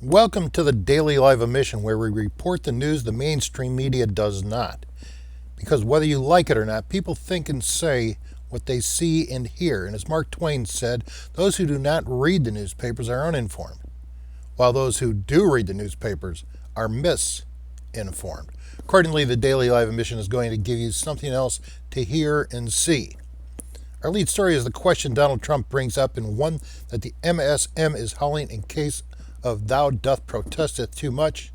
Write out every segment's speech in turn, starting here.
Welcome to the Daily Lie of Omission, where we report the news the mainstream media does not. Because whether you like it or not, people think and say what they see and hear. And as Mark Twain said, those who do not read the newspapers are uninformed, while those who do read the newspapers are misinformed. Accordingly, the Daily Lie of Omission is going to give you something else to hear and see. Our lead story is the question Donald Trump brings up, and one that the MSM is howling in case of thou doth protesteth too much,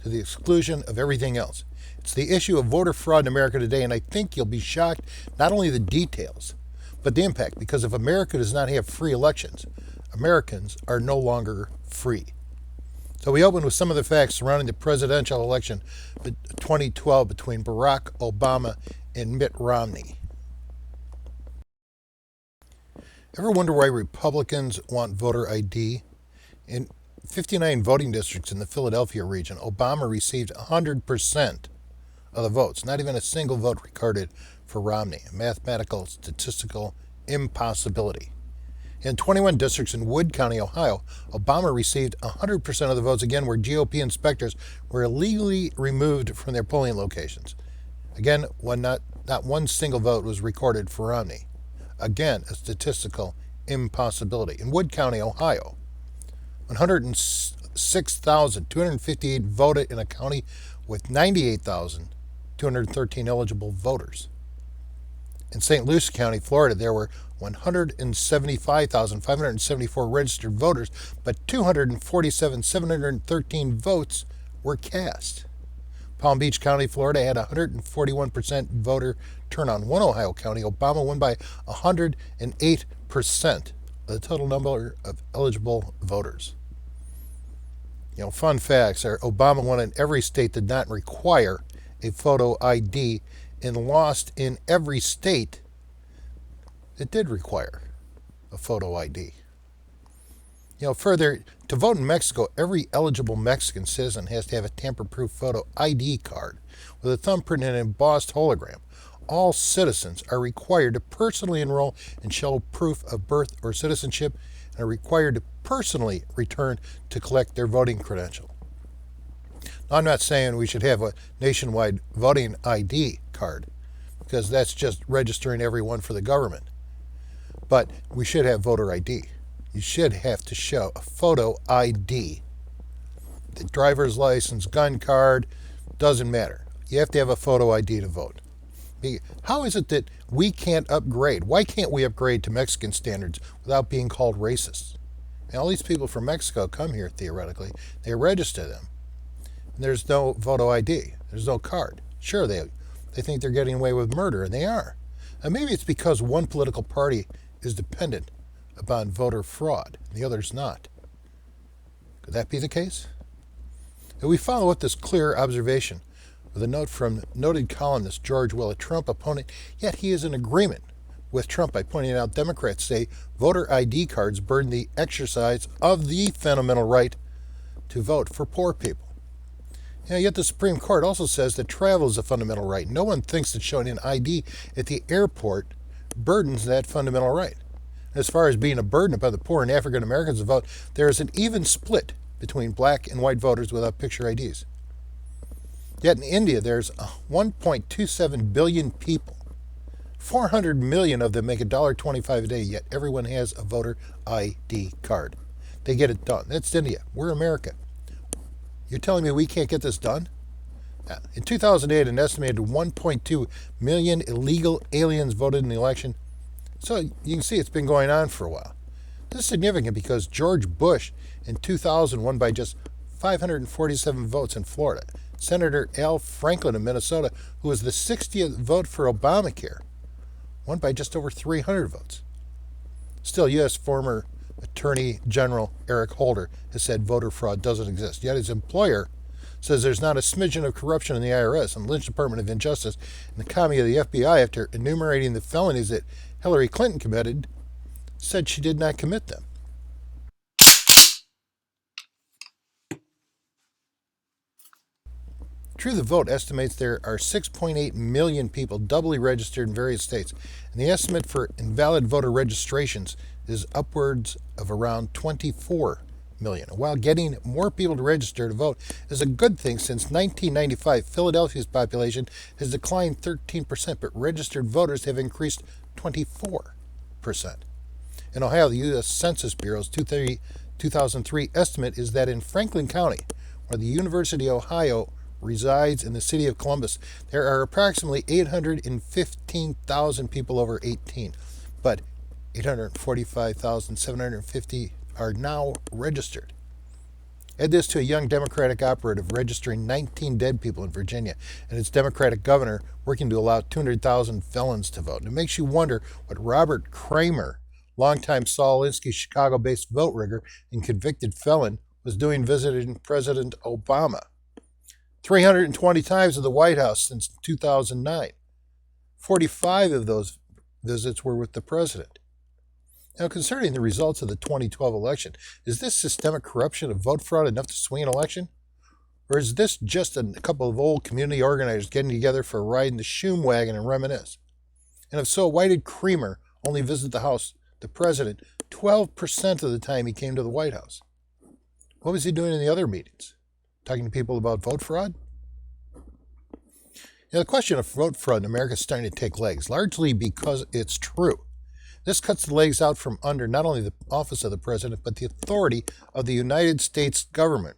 to the exclusion of everything else. It's the issue of voter fraud in America today, and I think you'll be shocked not only the details, but the impact, because if America does not have free elections, Americans are no longer free. So we open with some of the facts surrounding the presidential election of 2012 between Barack Obama and Mitt Romney. Ever wonder why Republicans want voter ID? In 59 voting districts in the Philadelphia region, Obama received 100% of the votes, not even a single vote recorded for Romney, a mathematical statistical impossibility. In 21 districts in Wood County, Ohio, Obama received 100% of the votes, again, where GOP inspectors were illegally removed from their polling locations. Again, when not one single vote was recorded for Romney. Again, a statistical impossibility. In Wood County, Ohio, 106,258 voted in a county with 98,213 eligible voters. In St. Louis County, Florida, there were 175,574 registered voters, but 247,713 votes were cast. Palm Beach County, Florida had 141% voter turnout. In one Ohio county, Obama won by 108% of the total number of eligible voters. Fun facts are Obama won in every state that did not require a photo ID and lost in every state that did require a photo ID. Further, to vote in Mexico, every eligible Mexican citizen has to have a tamper-proof photo ID card with a thumbprint and an embossed hologram. All citizens are required to personally enroll and show proof of birth or citizenship, and are required to personally return to collect their voting credential. Now, I'm not saying we should have a nationwide voting ID card, because that's just registering everyone for the government. But we should have voter ID. You should have to show a photo ID. The driver's license, gun card, doesn't matter. You have to have a photo ID to vote. How is it that we can't upgrade? Why can't we upgrade to Mexican standards without being called racists? All these people from Mexico come here, theoretically. They register them. And there's no photo ID. There's no card. Sure, they think they're getting away with murder, and they are. And maybe it's because one political party is dependent upon voter fraud, and the other's not. Could that be the case? And we follow up this clear observation with a note from noted columnist George Will, a Trump opponent, yet he is in agreement with Trump by pointing out Democrats say voter ID cards burden the exercise of the fundamental right to vote for poor people. Yet the Supreme Court also says that travel is a fundamental right. No one thinks that showing an ID at the airport burdens that fundamental right. As far as being a burden upon the poor and African Americans to vote, there is an even split between black and white voters without picture IDs. Yet in India, there's 1.27 billion people. 400 million of them make $1.25 a day, yet everyone has a voter ID card. They get it done. That's India. We're America. You're telling me we can't get this done? In 2008, an estimated 1.2 million illegal aliens voted in the election. So you can see it's been going on for a while. This is significant because George Bush in 2000 won by just 547 votes in Florida. Senator Al Franken of Minnesota, who was the 60th vote for Obamacare, won by just over 300 votes. Still, U.S. former Attorney General Eric Holder has said voter fraud doesn't exist. Yet his employer says there's not a smidgen of corruption in the IRS and the Lynch Department of Injustice, and the committee of the FBI, after enumerating the felonies that Hillary Clinton committed, said she did not commit them. True the Vote estimates there are 6.8 million people doubly registered in various states, and the estimate for invalid voter registrations is upwards of around 24 million. And while getting more people to register to vote is a good thing, since 1995, Philadelphia's population has declined 13%, but registered voters have increased 24%. In Ohio, the U.S. Census Bureau's 2003 estimate is that in Franklin County, where the University of Ohio resides in the city of Columbus, there are approximately 815,000 people over 18, but 845,750 are now registered. Add this to a young Democratic operative registering 19 dead people in Virginia and its Democratic governor working to allow 200,000 felons to vote. And it makes you wonder what Robert Kramer, longtime Saul Alinsky Chicago-based vote rigger and convicted felon, was doing visiting President Obama. 320 times to the White House since 2009. 45 of those visits were with the president. Now, concerning the results of the 2012 election, is this systemic corruption of vote fraud enough to swing an election? Or is this just a couple of old community organizers getting together for a ride in the Shoom wagon and reminisce? And if so, why did Creamer only visit the president, 12% of the time he came to the White House? What was he doing in the other meetings? Talking to people about vote fraud? Now, the question of vote fraud in America is starting to take legs, largely because it's true. This cuts the legs out from under not only the office of the president, but the authority of the United States government.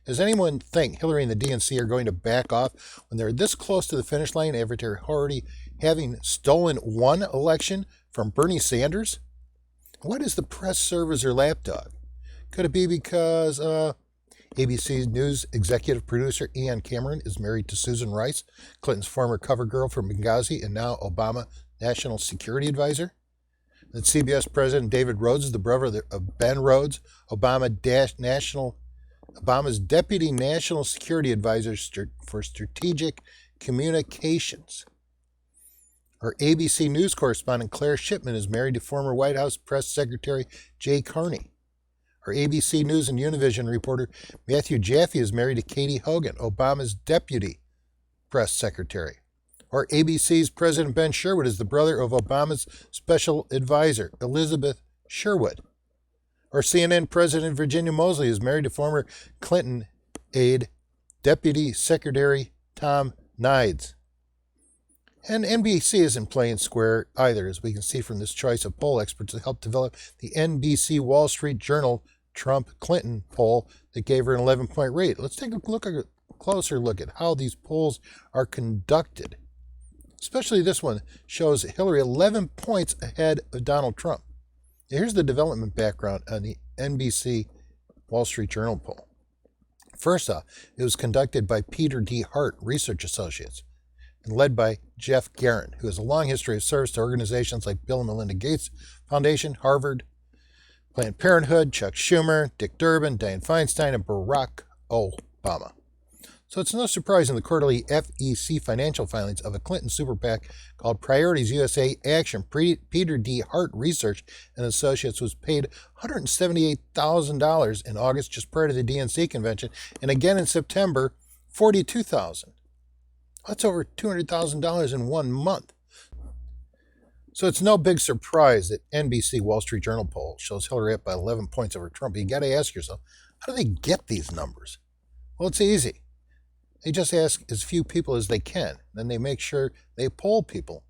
Does anyone think Hillary and the DNC are going to back off when they're this close to the finish line after already having stolen one election from Bernie Sanders? What is the press serve as their lapdog? Could it be because ABC News executive producer Ian Cameron is married to Susan Rice, Clinton's former cover girl from Benghazi and now Obama National Security Advisor? That CBS President David Rhodes is the brother of Ben Rhodes, Obama's Deputy National Security Advisor for Strategic Communications. Or ABC News correspondent Claire Shipman is married to former White House Press Secretary Jay Carney. Or ABC News and Univision reporter Matthew Jaffe is married to Katie Hogan, Obama's Deputy Press Secretary. Or ABC's President Ben Sherwood is the brother of Obama's Special Advisor, Elizabeth Sherwood. Or CNN President Virginia Mosley is married to former Clinton aide, Deputy Secretary Tom Nides. And NBC isn't playing square either, as we can see from this choice of poll experts that helped develop the NBC Wall Street Journal Trump-Clinton poll that gave her an 11-point rate. Let's take a closer look at how these polls are conducted. Especially this one shows Hillary 11 points ahead of Donald Trump. Here's the development background on the NBC Wall Street Journal poll. First off, it was conducted by Peter D. Hart Research Associates and led by Jeff Guerin, who has a long history of service to organizations like Bill and Melinda Gates Foundation, Harvard, Planned Parenthood, Chuck Schumer, Dick Durbin, Dianne Feinstein, and Barack Obama. So it's no surprise in the quarterly FEC financial filings of a Clinton super PAC called Priorities USA Action, Peter D. Hart Research and Associates was paid $178,000 in August, just prior to the DNC convention, and again in September, $42,000. That's over $200,000 in 1 month. So it's no big surprise that NBC Wall Street Journal poll shows Hillary up by 11 points over Trump. But you got to ask yourself, how do they get these numbers? Well, it's easy. They just ask as few people as they can. Then they make sure they poll people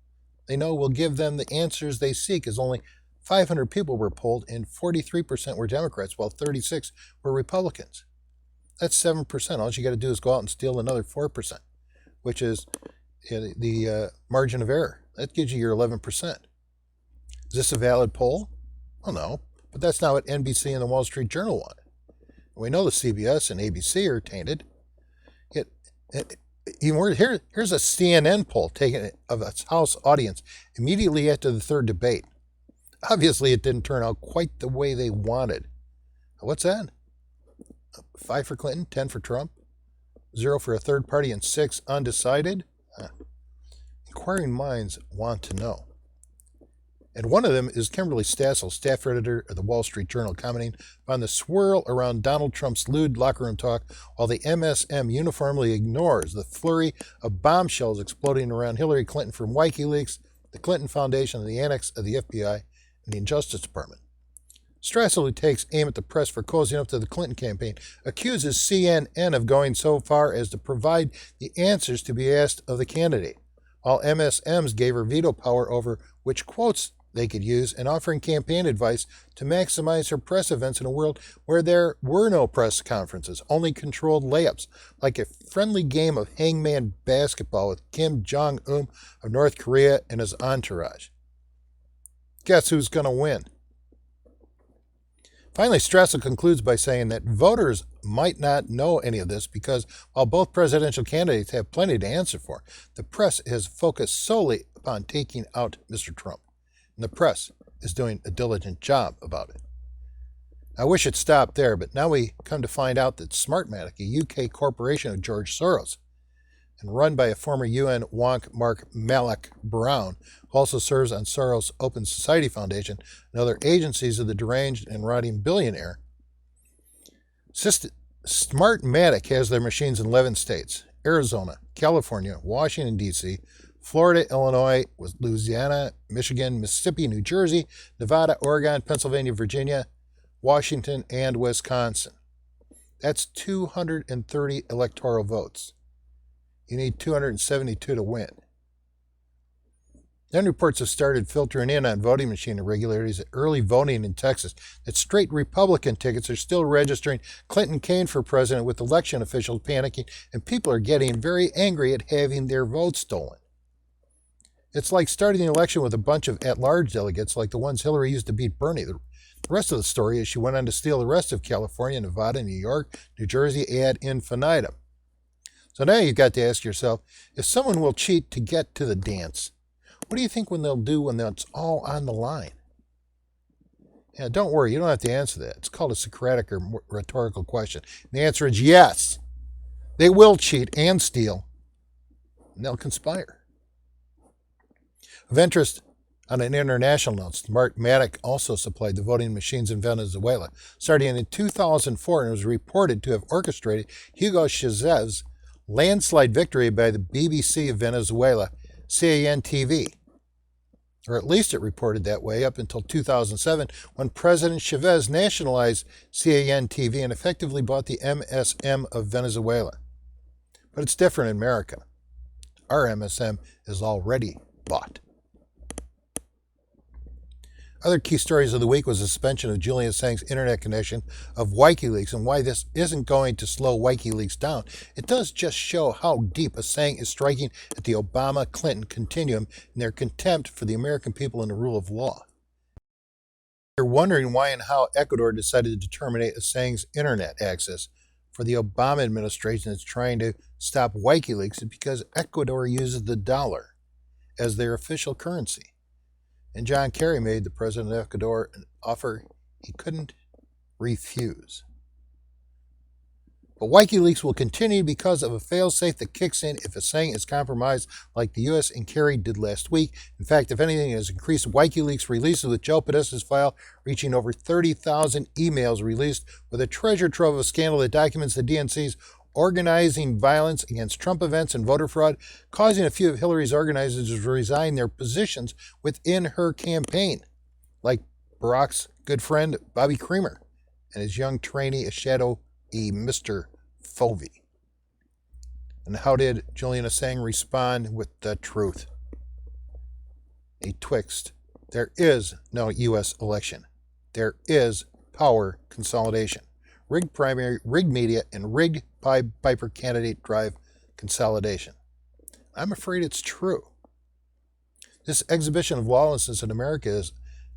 they know will give them the answers they seek, as only 500 people were polled and 43% were Democrats, while 36 were Republicans. That's 7%. All you got to do is go out and steal another 4%, which is the margin of error. That gives you your 11%. Is this a valid poll? Well, no, but that's not what NBC and the Wall Street Journal wanted. We know the CBS and ABC are tainted. Here's a CNN poll taken of its House audience immediately after the third debate. Obviously, it didn't turn out quite the way they wanted. What's that? 5 for Clinton, 10 for Trump, 0 for a third party, and 6 undecided? Inquiring minds want to know. And one of them is Kimberly Stassel, staff editor of the Wall Street Journal, commenting on the swirl around Donald Trump's lewd locker room talk, while the MSM uniformly ignores the flurry of bombshells exploding around Hillary Clinton from WikiLeaks, the Clinton Foundation, and the annex of the FBI and the Justice Department. Strassel, who takes aim at the press for cozying up to the Clinton campaign, accuses CNN of going so far as to provide the answers to be asked of the candidate, while MSMs gave her veto power over which quotes they could use and offering campaign advice to maximize her press events in a world where there were no press conferences, only controlled layups, like a friendly game of hangman basketball with Kim Jong-un of North Korea and his entourage. Guess who's going to win? Finally, Strassel concludes by saying that voters might not know any of this because while both presidential candidates have plenty to answer for, the press has focused solely upon taking out Mr. Trump. And the press is doing a diligent job about it. I wish it stopped there, but now we come to find out that Smartmatic, a UK corporation of George Soros, and run by a former UN wonk Mark Malloch Brown, who also serves on Soros' Open Society Foundation and other agencies of the deranged and rotting billionaire. Smartmatic has their machines in 11 states: Arizona, California, Washington, D.C., Florida, Illinois, Louisiana, Michigan, Mississippi, New Jersey, Nevada, Oregon, Pennsylvania, Virginia, Washington, and Wisconsin. That's 230 electoral votes. You need 272 to win. Then reports have started filtering in on voting machine irregularities at early voting in Texas, that straight Republican tickets are still registering Clinton Kane for president, with election officials panicking, and people are getting very angry at having their votes stolen. It's like starting the election with a bunch of at-large delegates like the ones Hillary used to beat Bernie. The rest of the story is she went on to steal the rest of California, Nevada, New York, New Jersey ad infinitum. So now you've got to ask yourself, if someone will cheat to get to the dance, what do you think they'll do when it's all on the line? Yeah, don't worry, you don't have to answer that. It's called a Socratic or rhetorical question. And the answer is yes. They will cheat and steal, and they'll conspire. Of interest, on an international note, Smartmatic also supplied the voting machines in Venezuela, starting in 2004, and was reported to have orchestrated Hugo Chávez's landslide victory by the BBC of Venezuela, CAN-TV. Or at least it reported that way up until 2007, when President Chávez nationalized CAN-TV and effectively bought the MSM of Venezuela. But it's different in America. Our MSM is already bought. Other key stories of the week was the suspension of Julian Assange's internet connection of Wikileaks, and why this isn't going to slow Wikileaks down. It does just show how deep Assange is striking at the Obama-Clinton continuum in their contempt for the American people and the rule of law. You're wondering why and how Ecuador decided to terminate Assange's internet access. For the Obama administration that's trying to stop Wikileaks is because Ecuador uses the dollar as their official currency. And John Kerry made the president of Ecuador an offer he couldn't refuse. But Wikileaks will continue because of a failsafe that kicks in if Assange is compromised like the U.S. and Kerry did last week. In fact, if anything, it has increased Wikileaks releases, with Joe Podesta's file reaching over 30,000 emails released, with a treasure trove of scandal that documents the DNC's organizing violence against Trump events and voter fraud, causing a few of Hillary's organizers to resign their positions within her campaign, like Barack's good friend Bobby Creamer and his young trainee, a shadowy Mr. Fovey. And how did Julian Assange respond with the truth? He twixt, there is no U.S. election. There is power consolidation. Rigged primary, rigged media, and rigged Pied Piper candidate drive consolidation. I'm afraid it's true. This exhibition of lawlessness in America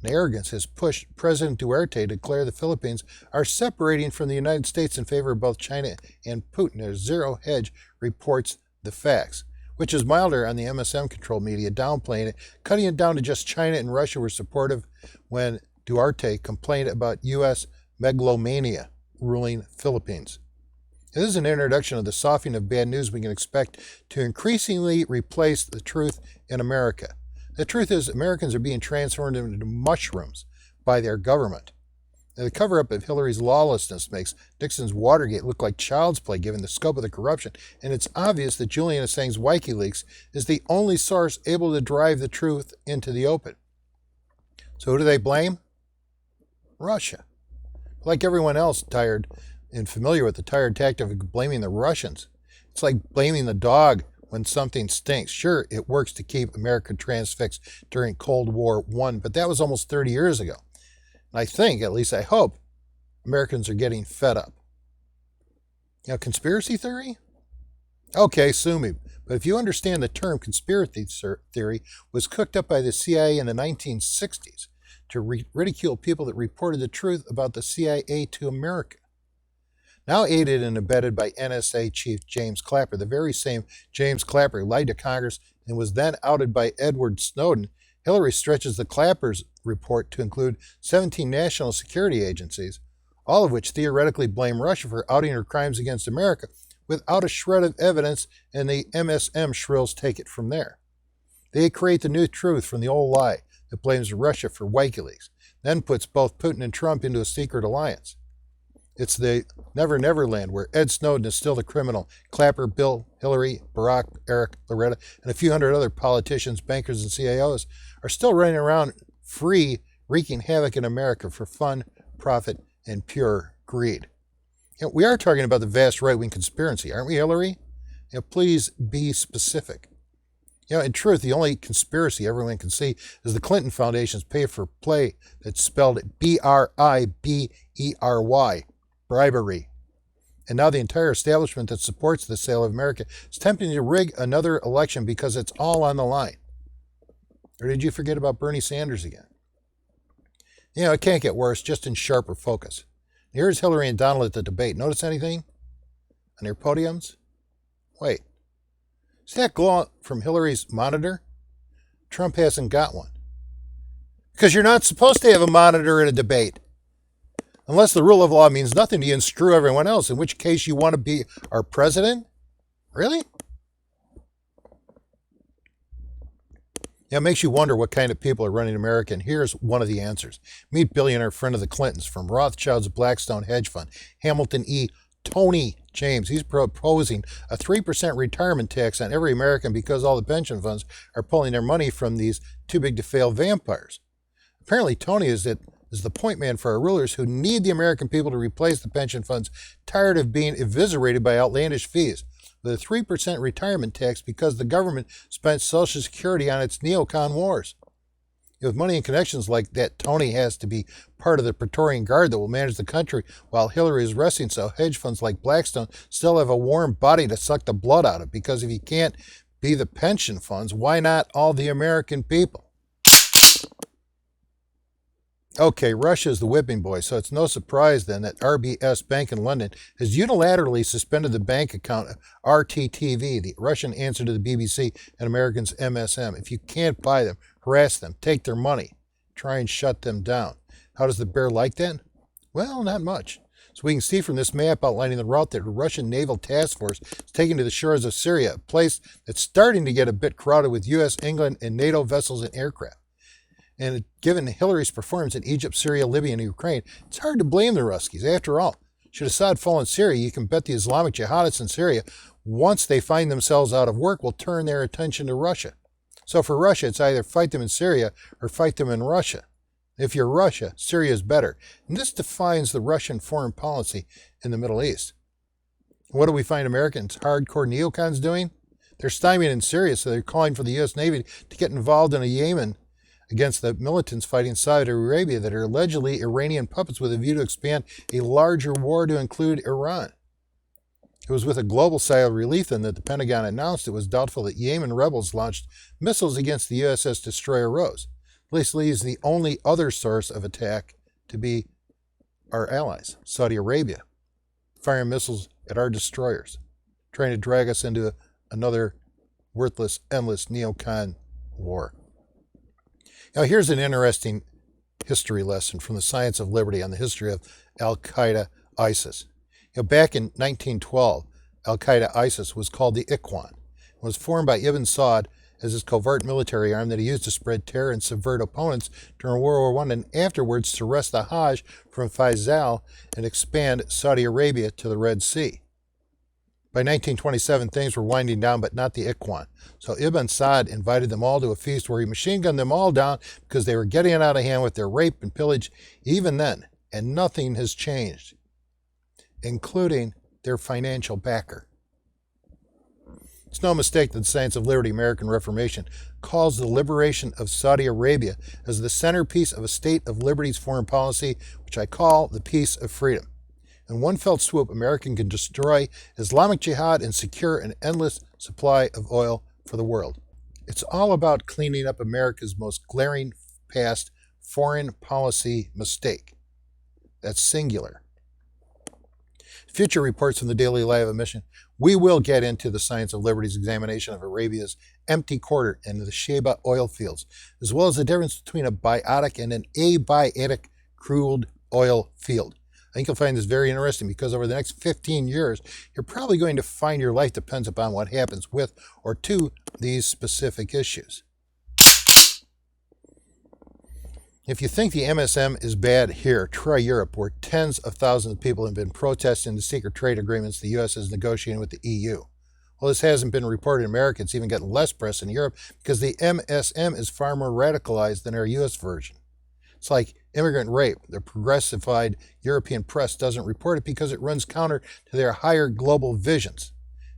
and arrogance has pushed President Duterte to declare the Philippines are separating from the United States in favor of both China and Putin, as Zero Hedge reports the facts, which is milder on the MSM-controlled media, downplaying it, cutting it down to just China and Russia were supportive when Duterte complained about U.S. megalomania ruling Philippines. This is an introduction of the softening of bad news we can expect to increasingly replace the truth in America. The truth is, Americans are being transformed into mushrooms by their government. Now, the cover-up of Hillary's lawlessness makes Nixon's Watergate look like child's play given the scope of the corruption, and it's obvious that Julian Assange's Wikileaks is the only source able to drive the truth into the open. So who do they blame? Russia. Like everyone else tired and familiar with the tired tactic of blaming the Russians. It's like blaming the dog when something stinks. Sure, it works to keep America transfixed during Cold War I, but that was almost 30 years ago. And I think, at least I hope, Americans are getting fed up. Conspiracy theory? Okay, sue me. But if you understand the term conspiracy theory was cooked up by the CIA in the 1960s to ridicule people that reported the truth about the CIA to America. Now aided and abetted by NSA Chief James Clapper, the very same James Clapper who lied to Congress and was then outed by Edward Snowden, Hillary stretches the Clapper's report to include 17 national security agencies, all of which theoretically blame Russia for outing her crimes against America without a shred of evidence, and the MSM shrills take it from there. They create the new truth from the old lie that blames Russia for Wikileaks, then puts both Putin and Trump into a secret alliance. It's the Never Never Land where Ed Snowden is still the criminal. Clapper, Bill, Hillary, Barack, Eric, Loretta, and a few hundred other politicians, bankers, and CIOs are still running around free, wreaking havoc in America for fun, profit, and pure greed. We are talking about the vast right-wing conspiracy, aren't we, Hillary? Please be specific. In truth, the only conspiracy everyone can see is the Clinton Foundation's pay-for-play that's spelled B-R-I-B-E-R-Y, bribery. And now the entire establishment that supports the sale of America is attempting to rig another election because it's all on the line. Or did you forget about Bernie Sanders again? It can't get worse, just in sharper focus. Here's Hillary and Donald at the debate. Notice anything on their podiums? Wait. See that glow from Hillary's monitor? Trump hasn't got one. Because you're not supposed to have a monitor in a debate. Unless the rule of law means nothing to you and screw everyone else, in which case you want to be our president? Really? It makes you wonder what kind of people are running America, and here's one of the answers. Meet billionaire friend of the Clintons from Rothschild's Blackstone hedge fund, Hamilton E. Tony James. He's proposing a 3% retirement tax on every American because all the pension funds are pulling their money from these too-big-to-fail vampires. Apparently, Tony is the point man for our rulers who need the American people to replace the pension funds tired of being eviscerated by outlandish fees with a 3% retirement tax because the government spent Social Security on its neocon wars. With money and connections like that, Tony has to be part of the Praetorian Guard that will manage the country while Hillary is resting, so hedge funds like Blackstone still have a warm body to suck the blood out of, because if you can't be the pension funds, why not all the American people? Okay, Russia is the whipping boy, so it's no surprise then that RBS Bank in London has unilaterally suspended the bank account of RTTV, the Russian answer to the BBC and Americans' MSM. If you can't buy them, harass them, take their money, try and shut them down. How does the bear like that? Well, not much. So we can see from this map outlining the route that a Russian naval task force is taking to the shores of Syria, a place that's starting to get a bit crowded with U.S., England, and NATO vessels and aircraft. And given Hillary's performance in Egypt, Syria, Libya, and Ukraine, it's hard to blame the Ruskies. After all, should Assad fall in Syria, you can bet the Islamic jihadists in Syria, once they find themselves out of work, will turn their attention to Russia. So for Russia, it's either fight them in Syria or fight them in Russia. If you're Russia, Syria is better. And this defines the Russian foreign policy in the Middle East. What do we find Americans, hardcore neocons, doing? They're stymied in Syria, so they're calling for the U.S. Navy to get involved in a Yemen against the militants fighting Saudi Arabia that are allegedly Iranian puppets with a view to expand a larger war to include Iran. It was with a global sigh of relief then that the Pentagon announced it was doubtful that Yemen rebels launched missiles against the USS Destroyer Rose. This leaves the only other source of attack to be our allies, Saudi Arabia, firing missiles at our destroyers, trying to drag us into another worthless, endless neocon war. Now, here's an interesting history lesson from the Science of Liberty on the history of Al-Qaeda ISIS. Back in 1912, Al-Qaeda ISIS was called the Ikhwan. It was formed by Ibn Saud as his covert military arm that he used to spread terror and subvert opponents during World War I, and afterwards to wrest the Hajj from Faisal and expand Saudi Arabia to the Red Sea. By 1927, things were winding down, but not the Ikhwan. So Ibn Saud invited them all to a feast where he machine gunned them all down because they were getting it out of hand with their rape and pillage even then, and nothing has changed, including their financial backer. It's no mistake that the Science of Liberty American Reformation calls the liberation of Saudi Arabia as the centerpiece of a state of liberty's foreign policy, which I call the peace of freedom. In one fell swoop, America can destroy Islamic Jihad and secure an endless supply of oil for the world. It's all about cleaning up America's most glaring past foreign policy mistake. That's singular. Future reports from the Daily Lie of Omission, we will get into the Science of Liberty's examination of Arabia's empty quarter and the Sheba oil fields, as well as the difference between a biotic and an abiotic crude oil field. I think you'll find this very interesting because over the next 15 years, you're probably going to find your life depends upon what happens with or to these specific issues. If you think the MSM is bad here, try Europe, where tens of thousands of people have been protesting the secret trade agreements the U.S. is negotiating with the EU. Well, this hasn't been reported in America. It's even gotten less press in Europe because the MSM is far more radicalized than our U.S. version. It's like immigrant rape. The progressified European press doesn't report it because it runs counter to their higher global visions.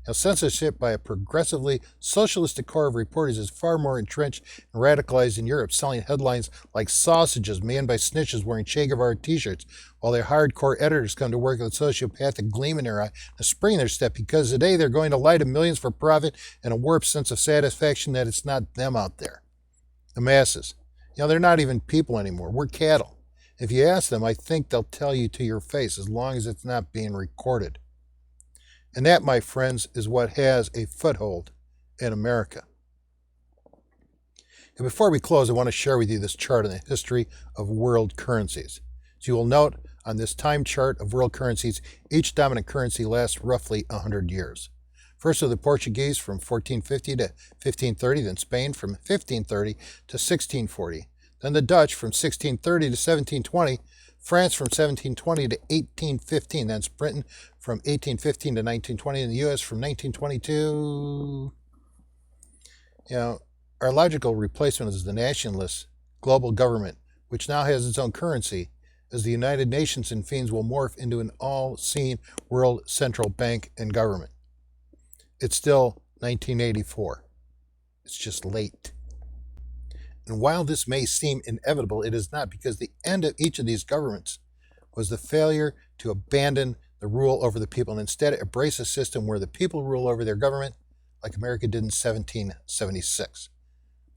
Now, censorship by a progressively socialistic core of reporters is far more entrenched and radicalized in Europe, selling headlines like sausages manned by snitches wearing Che Guevara t-shirts, while their hardcore editors come to work with a sociopathic gleam in their eye, a spring in their step, because today they're going to lie to millions for profit and a warped sense of satisfaction that it's not them out there. The masses. They're not even people anymore. We're cattle. If you ask them, I think they'll tell you to your face, as long as it's not being recorded. And that, my friends, is what has a foothold in America. And before we close, I want to share with you this chart on the history of world currencies. As you will note on this time chart of world currencies, each dominant currency lasts roughly 100 years. First are the Portuguese from 1450 to 1530, then Spain from 1530 to 1640, then the Dutch from 1630 to 1720, France from 1720 to 1815, then Britain from 1815 to 1920, and the U.S. from 1922. Our logical replacement is the nationalist global government, which now has its own currency, as the United Nations and fiends will morph into an all-seeing world central bank and government. It's still 1984. It's just late. And while this may seem inevitable, it is not, because the end of each of these governments was the failure to abandon the rule over the people and instead embrace a system where the people rule over their government, like America did in 1776.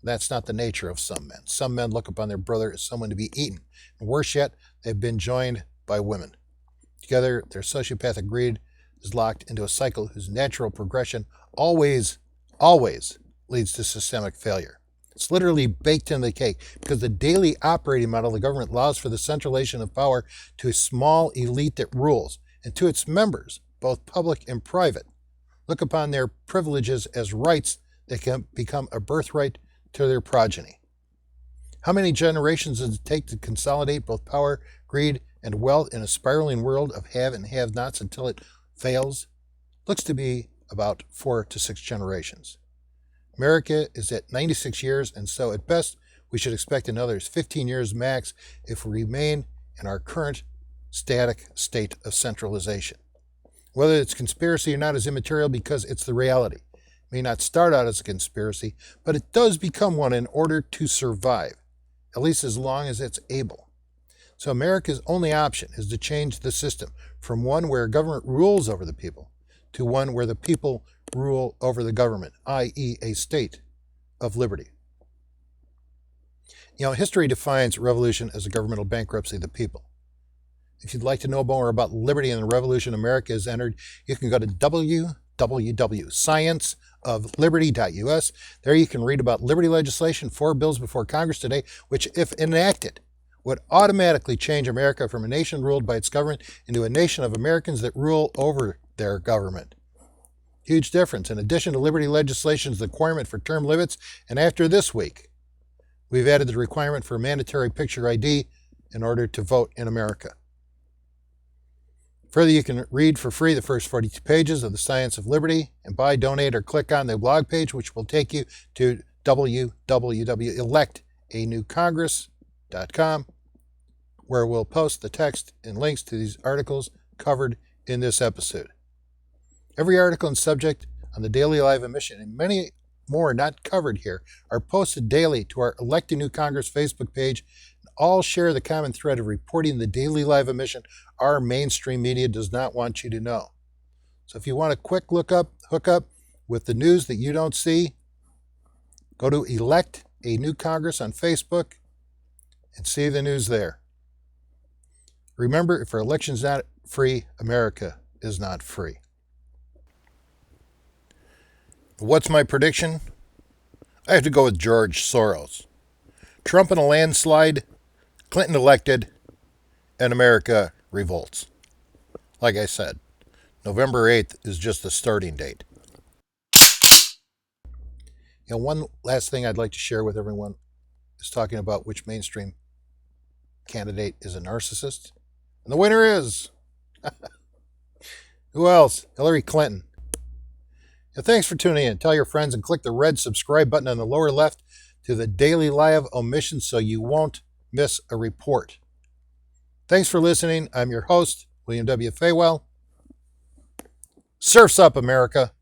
That's not the nature of some men. Some men look upon their brother as someone to be eaten. And worse yet, they've been joined by women. Together, their sociopathic greed is locked into a cycle whose natural progression always leads to systemic failure. It's literally baked into the cake because the daily operating model of the government allows for the centralization of power to a small elite that rules, and to its members, both public and private, look upon their privileges as rights that can become a birthright to their progeny. How many generations does it take to consolidate both power, greed, and wealth in a spiraling world of have and have-nots until it fails? Looks to be about 4 to 6 generations. America is at 96 years, and so at best we should expect another 15 years max if we remain in our current static state of centralization. Whether it's conspiracy or not is immaterial because it's the reality. It may not start out as a conspiracy, but it does become one in order to survive, at least as long as it's able. So America's only option is to change the system from one where government rules over the people to one where the people rule over the government, i.e. a state of liberty. History defines revolution as a governmental bankruptcy of the people. If you'd like to know more about liberty and the revolution America has entered, you can go to www.scienceofliberty.us. There you can read about liberty legislation, 4 bills before Congress today, which, if enacted, would automatically change America from a nation ruled by its government into a nation of Americans that rule over their government. Huge difference. In addition to liberty legislation's requirement for term limits, and after this week, we've added the requirement for mandatory picture ID in order to vote in America. Further, you can read for free the first 42 pages of The Science of Liberty and buy, donate, or click on the blog page, which will take you to www.electanewcongress.com, where we'll post the text and links to these articles covered in this episode. Every article and subject on the Daily Lie of Omission and many more not covered here are posted daily to our Elect a New Congress Facebook page. All share the common thread of reporting the Daily Lie of Omission our mainstream media does not want you to know. So if you want a quick hook up with the news that you don't see, go to Elect a New Congress on Facebook and see the news there. Remember, if our election's not free, America is not free. What's my prediction? I have to go with George Soros. Trump in a landslide, Clinton elected, and America revolts. Like I said, November 8th is just the starting date. One last thing I'd like to share with everyone is talking about which mainstream candidate is a narcissist. And the winner is... who else? Hillary Clinton. Thanks for tuning in. Tell your friends and click the red subscribe button on the lower left to the Daily Lie of Omission so you won't miss a report. Thanks for listening. I'm your host, William W. Faywell. Surf's up, America.